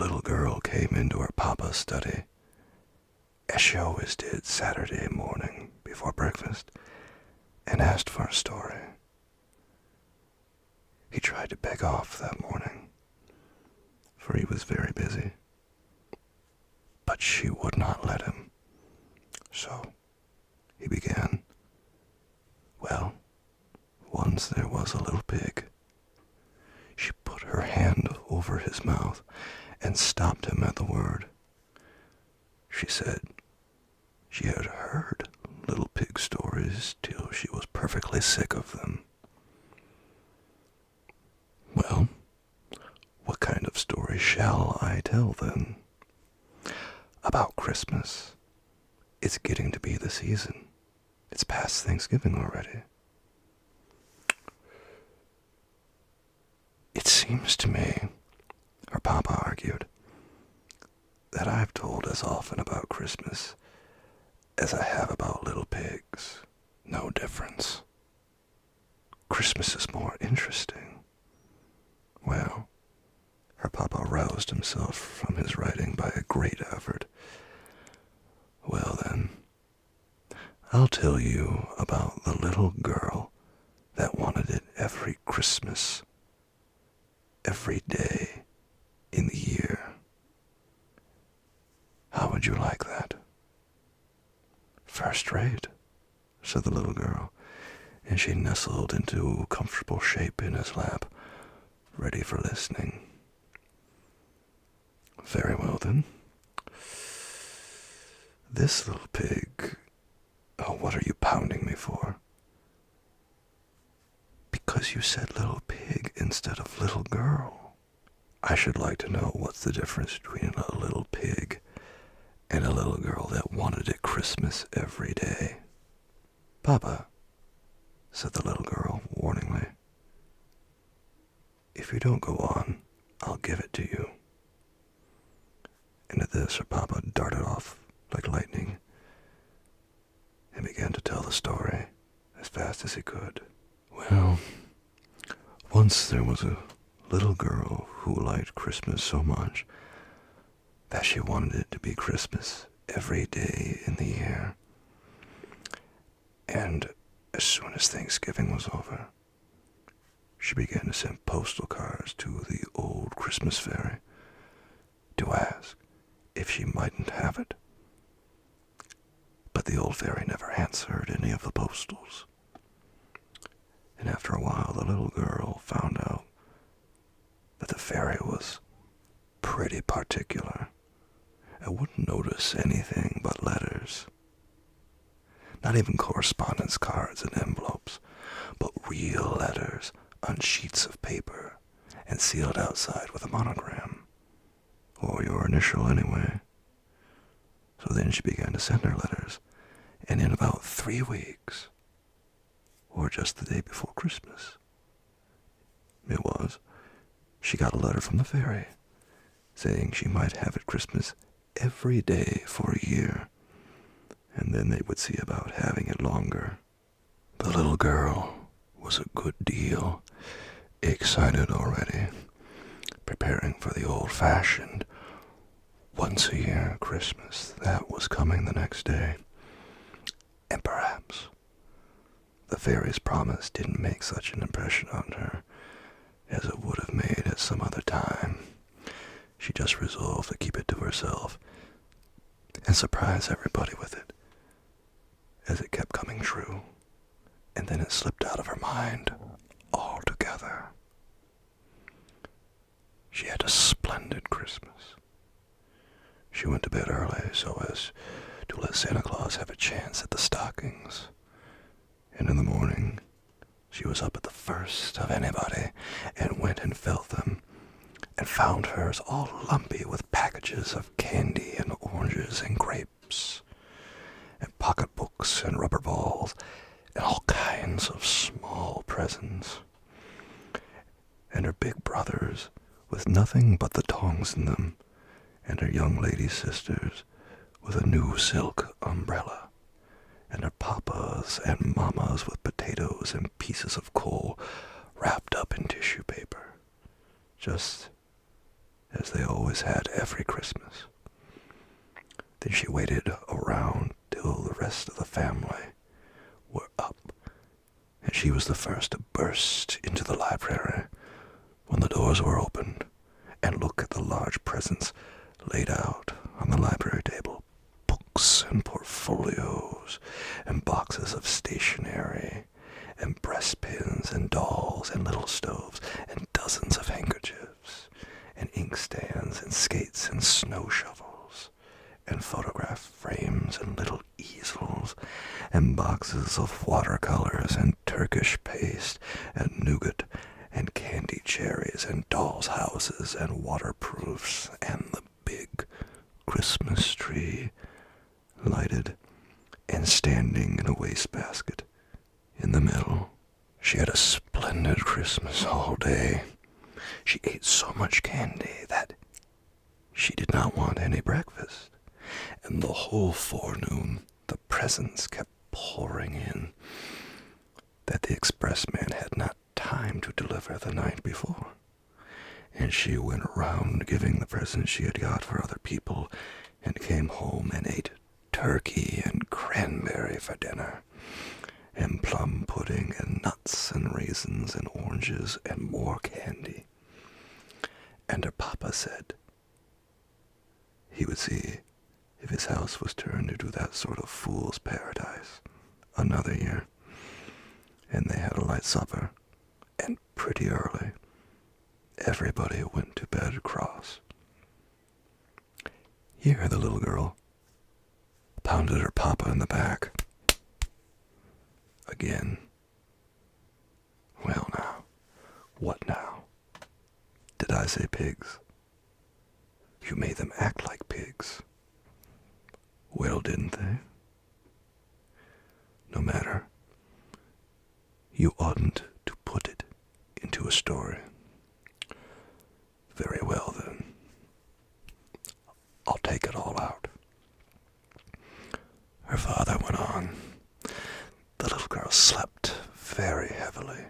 little girl came into her papa's study, as she always did Saturday morning before breakfast, and asked for a story. He tried to beg off that morning, for he was very busy, but she would not let him. So he began. Well, once there was a little pig. She put her hand over his mouth and stopped him at the word. She said she had heard little pig stories till she was perfectly sick of them. Well, what kind of story shall I tell then? About Christmas. It's getting to be the season. It's past Thanksgiving already. It seems to me, her papa argued, that I've told as often about Christmas as I have about little pigs. No difference. Christmas is more interesting. Well, her papa roused himself from his writing by a great effort. Well then, I'll tell you about the little girl that wanted it every Christmas, every day in the year. How would you like that? First rate, said the little girl, and she nestled into comfortable shape in his lap, ready for listening. Very well then. This little pig... Oh, what are you pounding me for? Because you said little pig instead of little girl. I should like to know what's the difference between a little pig and a little girl that wanted it Christmas every day. Papa, said the little girl warningly, if you don't go on, I'll give it to you. And at this, her papa darted off like lightning and began to tell the story as fast as he could. Well, once there was a little girl who liked Christmas so much that she wanted it to be Christmas every day in the year. And as soon as Thanksgiving was over, she began to send postal cards to the old Christmas fairy to ask if she mightn't have it. But the old fairy never answered any of the postals. And after a while, the little girl found out that the fairy was pretty particular and wouldn't notice anything but letters. Not even correspondence cards and envelopes, but real letters on sheets of paper and sealed outside with a monogram, or your initial anyway. So then she began to send her letters, and in about 3 weeks, or just the day before Christmas, she got a letter from the fairy, saying she might have it Christmas every day for a year, and then they would see about having it longer. The little girl was a good deal excited already, preparing for the old-fashioned once-a-year Christmas that was coming the next day. And perhaps the fairy's promise didn't make such an impression on her as it would have made at some other time. She just resolved to keep it to herself and surprise everybody with it, as it kept coming true, and then it slipped out of her mind altogether. She had a splendid Christmas. She went to bed early so as to let Santa Claus have a chance at the stockings, and in the morning she was up at the first of anybody and went and felt them, and found hers all lumpy with packages of candy and oranges and grapes, and pocketbooks and rubber balls, and all kinds of small presents. And her big brothers with nothing but the tongs in them, and her young lady sisters with a new silk umbrella, and her papas and mamas with potatoes and pieces of coal wrapped up in tissue paper, just as they always had every Christmas. Then she waited around till the rest of the family were up, and she was the first to burst into the library when the doors were opened and look at the large presents laid out on the library table. Books and portfolios and boxes of stationery and breastpins and dolls and little stoves and dozens of handkerchiefs and inkstands and skates and snow shovels and photograph frames and little easels and boxes of watercolors and Turkish paste and nougat and candy cherries and dolls' houses and waterproofs and the big Christmas tree lighted and standing in a wastebasket in the middle. She had a splendid Christmas all day. She ate so much candy that she did not want any breakfast, and the whole forenoon the presents kept pouring in that the expressman had not time to deliver the night before. And she went around giving the presents she had got for other people, and came home and ate turkey and cranberry for dinner, and plum pudding and nuts and raisins and oranges and more candy. And her papa said he would see if his house was turned into that sort of fool's paradise another year. And they had a light supper, and pretty early everybody went to bed cross. Here the little girl pounded her papa in the back. Again. Well now, what now? Did I say pigs? You made them act like pigs. Well, didn't they? No matter. You oughtn't to put it into a story. Very well, then. I'll take it all out. Her father went on. The little girl slept very heavily,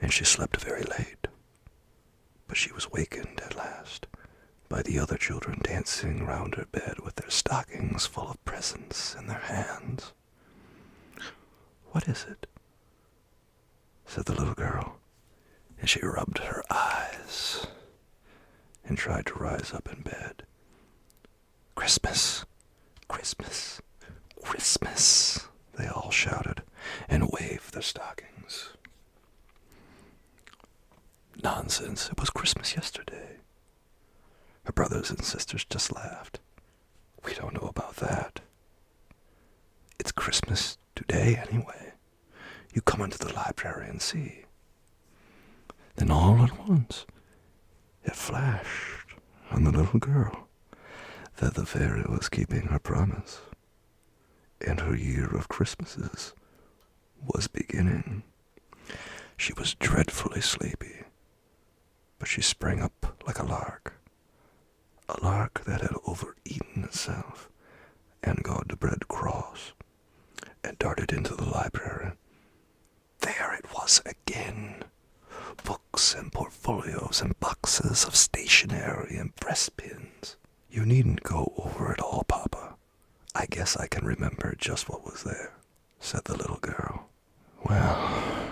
and she slept very late. But she was wakened at last by the other children dancing round her bed with their stockings full of presents in their hands. What is it? Said the little girl, and she rubbed her eyes and tried to rise up in bed. Christmas, Christmas, Christmas, they all shouted and waved their stockings. Nonsense, it was Christmas yesterday. Her brothers and sisters just laughed. We don't know about that. It's Christmas today anyway. You come into the library and see. Then all at once, it flashed on the little girl that the fairy was keeping her promise, and her year of Christmases was beginning. She was dreadfully sleepy, but she sprang up like a lark that had overeaten itself and got to bed cross, and darted into the library. There it was again. Books and portfolios and boxes of stationery and breastpins. You needn't go over it all, Papa. I guess I can remember just what was there, said the little girl. Well,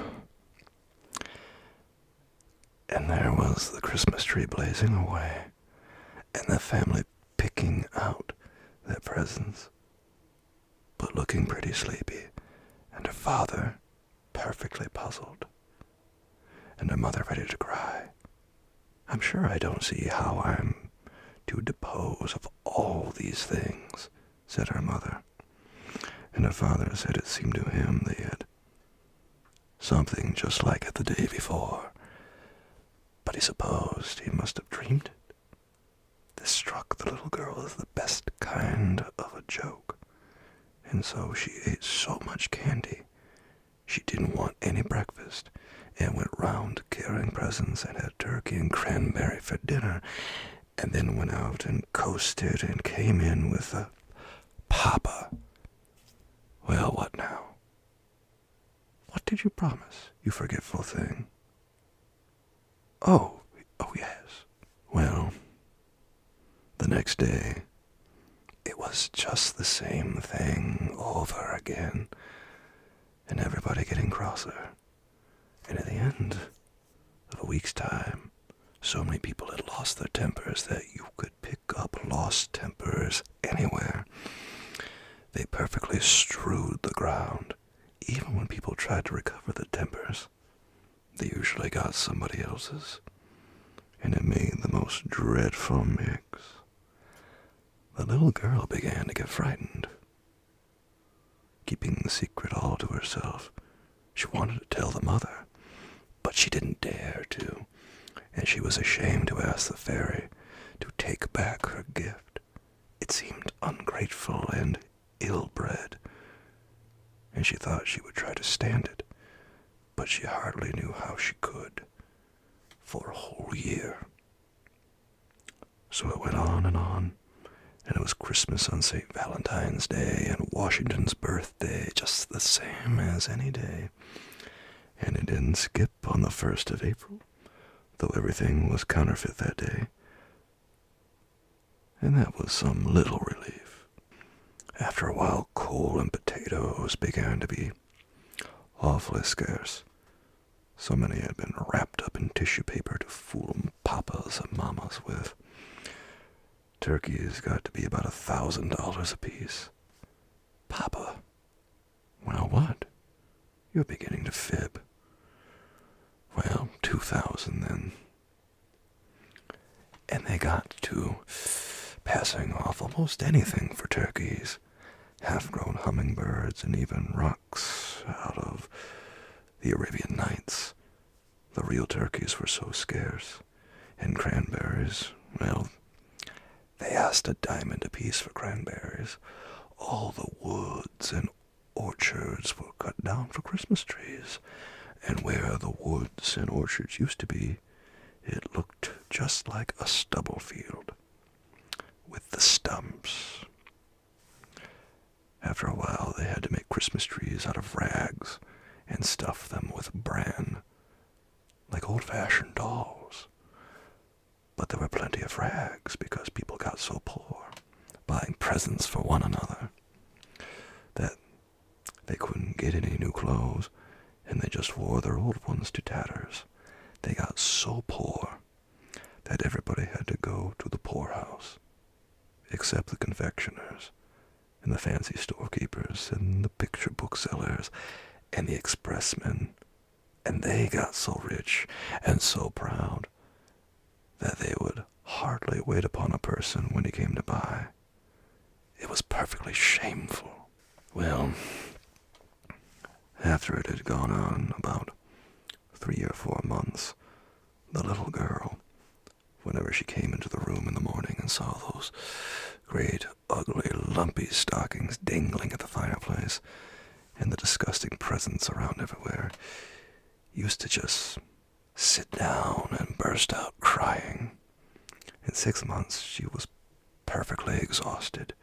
and there was the Christmas tree blazing away, and the family picking out their presents, but looking pretty sleepy, and her father perfectly puzzled, and her mother ready to cry. I'm sure I don't see how I'm to dispose of all these things, said her mother, and her father said it seemed to him they had something just like it the day before, but he supposed he must have dreamed it. This struck the little girl as the best kind of a joke, and so she ate so much candy she didn't want any breakfast, and went round carrying presents and had turkey and cranberry for dinner, and then went out and coasted and came in with a Papa. Well, what now? What did you promise, you forgetful thing? Oh yes. Well, the next day, it was just the same thing over again, and everybody getting crosser. And at the end of a week's time, so many people had lost their tempers that you could pick up lost tempers anywhere. They perfectly strewed the ground. Even when people tried to recover the tempers, they usually got somebody else's, and it made the most dreadful mix. The little girl began to get frightened. Keeping the secret all to herself, she wanted to tell the mother, but she didn't dare to, and she was ashamed to ask the fairy to take back her gift. It seemed ungrateful and ill-bred, and she thought she would try to stand it, but she hardly knew how she could for a whole year. So it went on, and it was Christmas on St. Valentine's Day and Washington's birthday, just the same as any day. And it didn't skip on the 1st of April, though everything was counterfeit that day. And that was some little relief. After a while, coal and potatoes began to be awfully scarce. So many had been wrapped up in tissue paper to fool papas and mamas with. Turkeys got to be about $1,000 apiece. Papa? Well, what? You're beginning to fib. Well, 2,000 then. And they got to passing off almost anything for turkeys. Half-grown hummingbirds and even rooks out of the Arabian Nights. The real turkeys were so scarce. And cranberries, well, they asked a diamond apiece for cranberries. All the woods and orchards were cut down for Christmas trees. And where the woods and orchards used to be, it looked just like a stubble field, with the stumps. After a while, they had to make Christmas trees out of rags and stuff them with bran, like old-fashioned dolls. But there were plenty of rags because people got so poor, buying presents for one another, that they couldn't get any new clothes, and they just wore their old ones to tatters. They got so poor that everybody had to go to the poorhouse, except the confectioners, and the fancy storekeepers, and the picture booksellers, and the expressmen. And they got so rich and so proud that they would hardly wait upon a person when he came to buy. It was perfectly shameful. Well, after it had gone on about 3 or 4 months, the little girl, whenever she came into the room in the morning and saw those great, ugly, lumpy stockings dangling at the fireplace, and the disgusting presents around everywhere, used to just sit down and burst out crying. In 6 months, she was perfectly exhausted.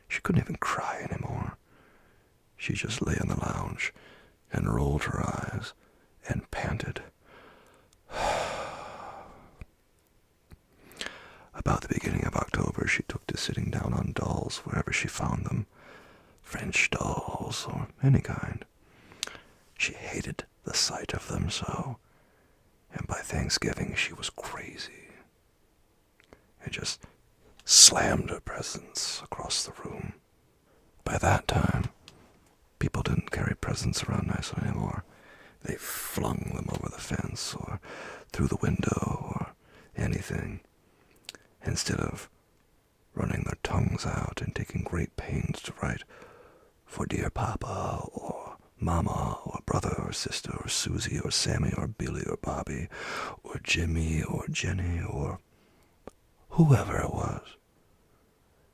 She couldn't even cry anymore. She just lay on the lounge and rolled her eyes and panted. About the beginning of October, she took to sitting down on dolls wherever she found them, French dolls or any kind. She hated the sight of them so, and by Thanksgiving she was crazy, and just slammed her presents across the room. By that time, people didn't carry presents around nicely anymore. They flung them over the fence or through the window or anything, instead of running their tongues out and taking great pains to write for dear Papa or Mama or brother or sister or Susie or Sammy or Billy or Bobby or Jimmy or Jenny or whoever it was,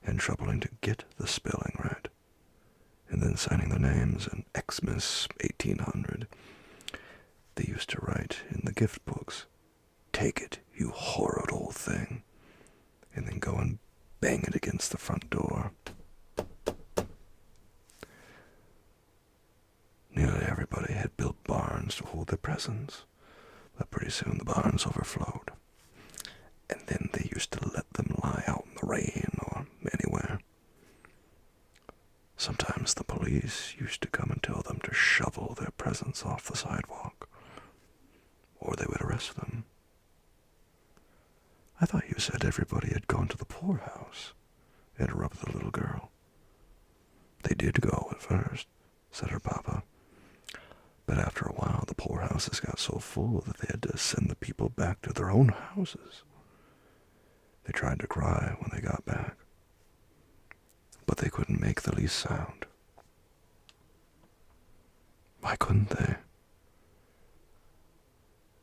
and troubling to get the spelling right, and then signing their names in Xmas 1800. They used to write in the gift books, "Take it, you horrid old thing," and then go and bang it against the front door. Nearly everybody had built barns to hold their presents, but pretty soon the barns overflowed. and then they used to let them lie out in the rain or anywhere. Sometimes the police used to come and tell them to shovel their presents off the sidewalk, or they would arrest them. I thought you said everybody had gone to the poorhouse, interrupted the little girl. They did go at first, said her papa. But after a while, the poorhouses got so full that they had to send the people back to their own houses. They tried to cry when they got back, but they couldn't make the least sound. Why couldn't they?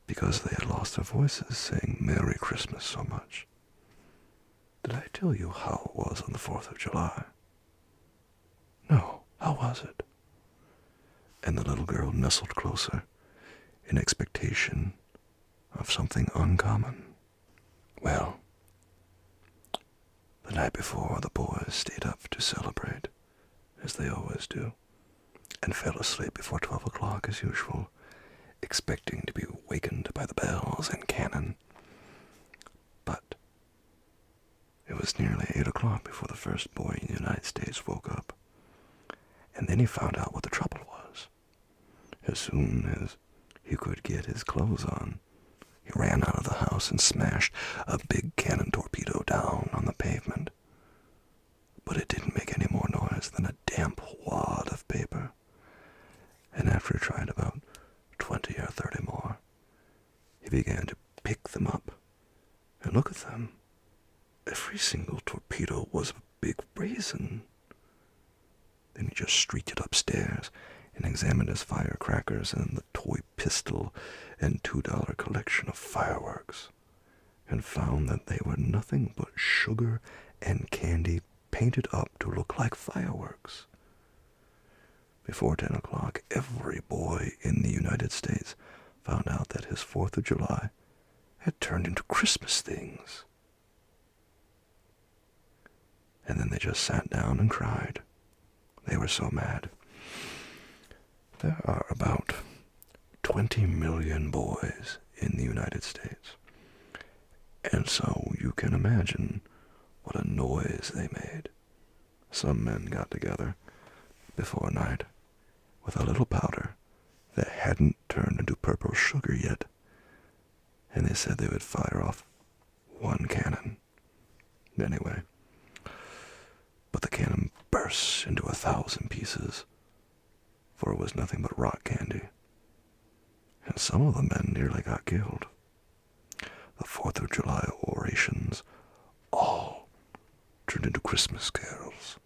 Because they had lost their voices saying Merry Christmas so much. Did I tell you how it was on the 4th of July? No, how was it? And the little girl nestled closer in expectation of something uncommon. Well, the night before, the boys stayed up to celebrate, as they always do, and fell asleep before 12 o'clock as usual, expecting to be wakened by the bells and cannon. But it was nearly 8 o'clock before the first boy in the United States woke up, and then he found out what the trouble was. As soon as he could get his clothes on, he ran out of the house and smashed a big cannon torpedo down on the pavement. But it didn't make any more noise than a damp wad of paper. And after he tried about 20 or 30 more, he began to pick them up and look at them. Every single torpedo was a big raisin. Then he just streaked it upstairs and examined his firecrackers and the toy pistol and $2 collection of fireworks, and found that they were nothing but sugar and candy painted up to look like fireworks. Before 10 o'clock, every boy in the United States found out that his 4th of July had turned into Christmas things. And then they just sat down and cried. They were so mad. There are about 20 million boys in the United States, and so you can imagine what a noise they made. Some men got together before night with a little powder that hadn't turned into purple sugar yet, and they said they would fire off one cannon. Anyway, but the cannon burst into 1,000 pieces, for it was nothing but rock candy, and some of the men nearly got killed. The 4th of July orations all turned into Christmas carols,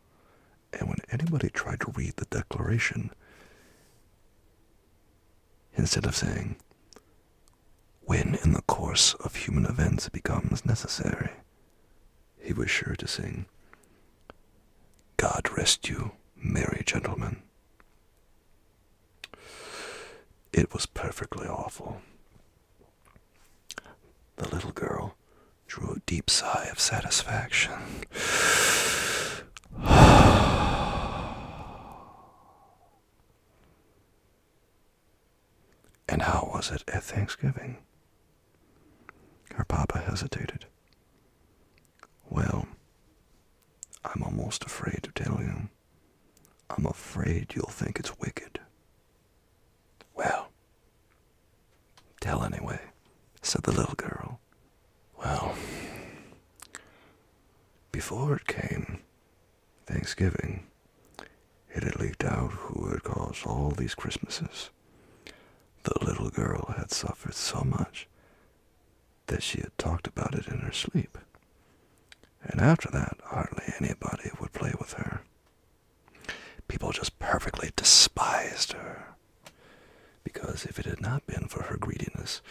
and when anybody tried to read the Declaration, instead of saying, "When in the course of human events it becomes necessary," he was sure to sing, "God rest you, merry gentlemen." It was perfectly awful. The little girl drew a deep sigh of satisfaction. And how was it at Thanksgiving? Her papa hesitated. Well, I'm almost afraid to tell you. I'm afraid you'll think it's wicked. Well, tell anyway, said the little girl. Well, before it came Thanksgiving, it had leaked out who had caused all these Christmases. The little girl had suffered so much that she had talked about it in her sleep. And after that, hardly anybody would play with her. People just perfectly despised her, because if it had not been for her greediness,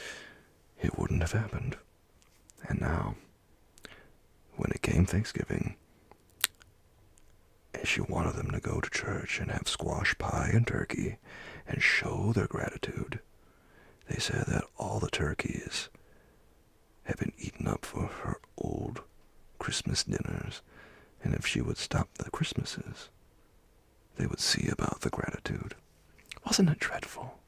it wouldn't have happened. And now, when it came Thanksgiving, and she wanted them to go to church and have squash pie and turkey and show their gratitude, they said that all the turkeys had been eaten up for her old Christmas dinners, and if she would stop the Christmases, they would see about the gratitude. Wasn't it dreadful?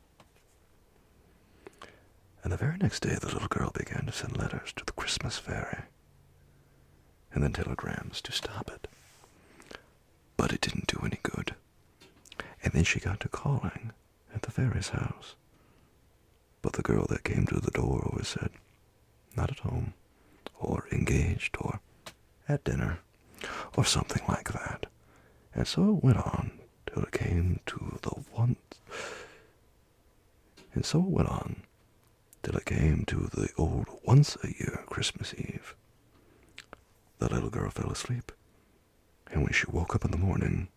And the very next day, the little girl began to send letters to the Christmas fairy, and then telegrams to stop it. But it didn't do any good. And then she got to calling at the fairy's house. But the girl that came to the door always said, not at home, or engaged, or at dinner, or something like that. And so it went on till it came to the old once-a-year Christmas Eve. The little girl fell asleep, and when she woke up in the morning,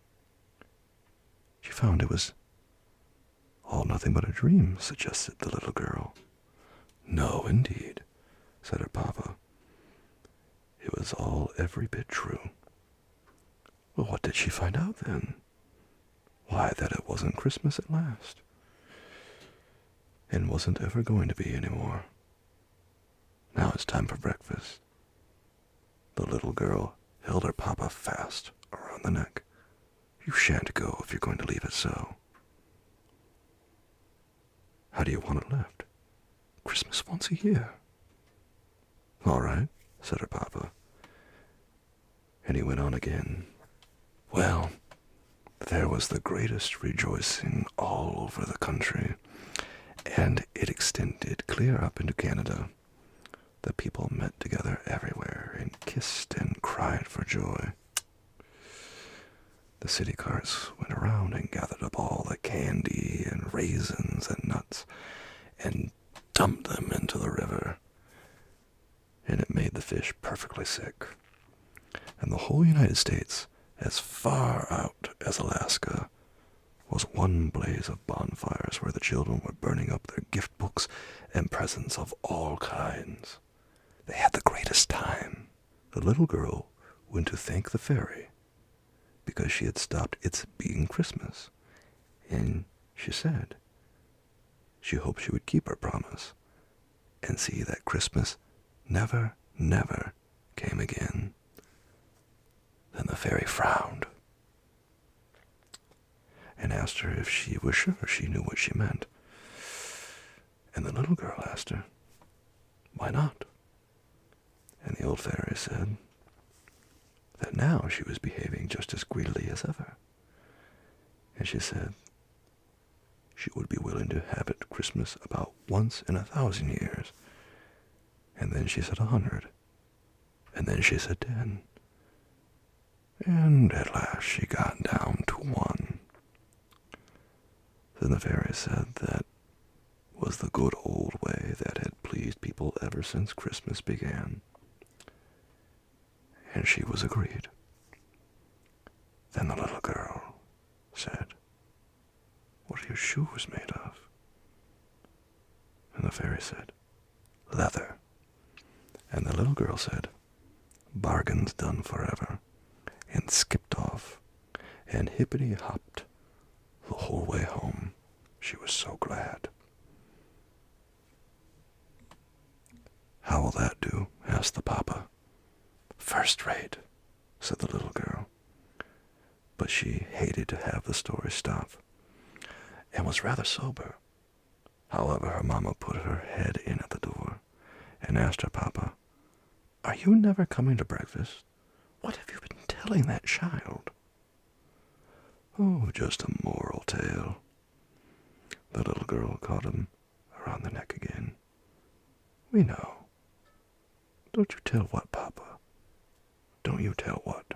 she found it was all nothing but a dream, suggested the little girl. No, indeed, said her papa. It was all every bit true. Well, what did she find out then? Why, that it wasn't Christmas at last, and wasn't ever going to be anymore. Now it's time for breakfast. The little girl held her papa fast around the neck. You shan't go if you're going to leave it so. How do you want it left? Christmas once a year. All right, said her papa. And he went on again. Well, there was the greatest rejoicing all over the country, and it extended clear up into Canada. The people met together everywhere and kissed and cried for joy. The city carts went around and gathered up all the candy and raisins and nuts and dumped them into the river, and it made the fish perfectly sick. And the whole United States, as far out as Alaska, was one blaze of bonfires where the children were burning up their gift books and presents of all kinds. They had the greatest time. The little girl went to thank the fairy because she had stopped its being Christmas, and she said she hoped she would keep her promise and see that Christmas never, never came again. Then the fairy frowned and asked her if she was sure she knew what she meant. And the little girl asked her, why not? And the old fairy said that now she was behaving just as greedily as ever. And she said she would be willing to have it Christmas about once in 1,000 years. And then she said 100. And then she said 10. And at last she got down to 1. Then the fairy said that was the good old way that had pleased people ever since Christmas began. And she was agreed. Then the little girl said, what are your shoes made of? And the fairy said, leather. And the little girl said, bargain's done forever, and skipped off, and hippity-hopped the whole way home. She was so glad. How will that do? Asked the papa. First rate, said the little girl. But she hated to have the story stop, and was rather sober. However, her mamma put her head in at the door, and asked her papa, are you never coming to breakfast? What have you been telling that child? Oh, just a moral tale. The little girl caught him around the neck again. We know. Don't you tell what, papa? Don't you tell what?